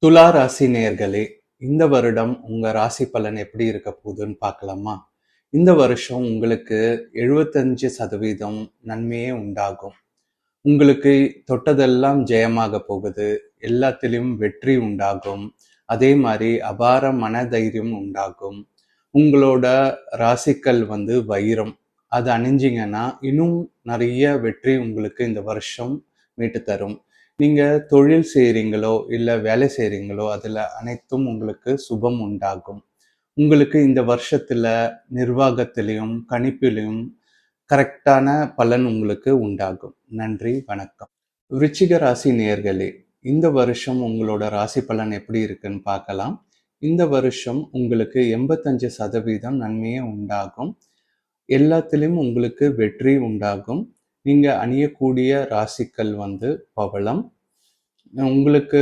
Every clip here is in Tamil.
துலா ராசி நேயர்களே, இந்த வருடம் உங்க ராசி பலன் எப்படி இருக்க போகுதுன்னு பார்க்கலாமா? இந்த வருஷம் உங்களுக்கு 75% நன்மையே உண்டாகும். உங்களுக்கு தொட்டதெல்லாம் ஜெயமாக போகுது. எல்லாத்திலும் வெற்றி உண்டாகும். அதே மாதிரி அபார மனதைரியம் உண்டாகும். உங்களோட ராசிக்கல் வைரம். அது அணிஞ்சிங்கன்னா இன்னும் நிறைய வெற்றி உங்களுக்கு இந்த வருஷம் மீட்டு தரும். நீங்க தொழில் செய்றீங்களோ இல்ல வேலை செய்றீங்களோ அதுல அனைத்தும் உங்களுக்கு சுபம் உண்டாகும். உங்களுக்கு இந்த வருஷத்துல நிர்வாகத்திலையும் கணிப்பிலையும் கரெக்டான பலன் உங்களுக்கு உண்டாகும். நன்றி, வணக்கம். விருச்சிக ராசி நேயர்களே, இந்த வருஷம் உங்களோட ராசி பலன் எப்படி இருக்குன்னு பார்க்கலாம். இந்த வருஷம் உங்களுக்கு 85% நன்மையே உண்டாகும். எல்லாத்திலும் உங்களுக்கு வெற்றி உண்டாகும். நீங்க அணியக்கூடிய ராசிக்கல் பவளம். உங்களுக்கு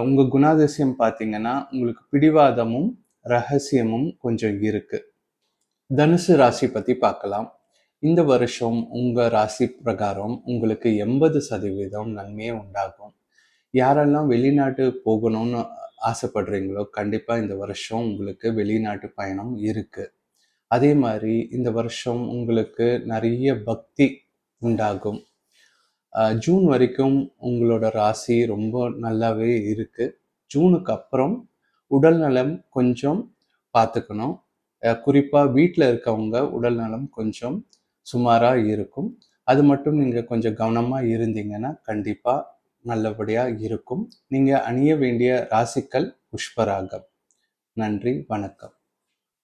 உங்க குணாதிசயம் பார்த்தீங்கன்னா உங்களுக்கு பிடிவாதமும் ரகசியமும் கொஞ்சம் இருக்கு. தனுசு ராசி பத்தி பார்க்கலாம். இந்த வருஷம் உங்க ராசி பிரகாரம் உங்களுக்கு 80% நன்மையே உண்டாகும். யாரெல்லாம் வெளிநாட்டு போகணும்னு ஆசைப்படுறீங்களோ கண்டிப்பா இந்த வருஷம் உங்களுக்கு வெளிநாட்டு பயணம் இருக்கு. அதே மாதிரி இந்த வருஷம் உங்களுக்கு நிறைய பக்தி உண்டாகும். ஜூன் வரைக்கும் உங்களோட ராசி ரொம்ப நல்லாவே இருக்கு. ஜூனுக்கு அப்புறம் உடல் நலம் கொஞ்சம் பார்த்துக்கணும். குறிப்பாக வீட்டில் இருக்கவங்க உடல் நலம் கொஞ்சம் சுமாராக இருக்கும். அது மட்டும் நீங்கள் கொஞ்சம் கவனமாக இருந்தீங்கன்னா கண்டிப்பாக நல்லபடியாக இருக்கும். நீங்கள் அணிய வேண்டிய ராசிக்கல் புஷ்பராகம். நன்றி, வணக்கம்.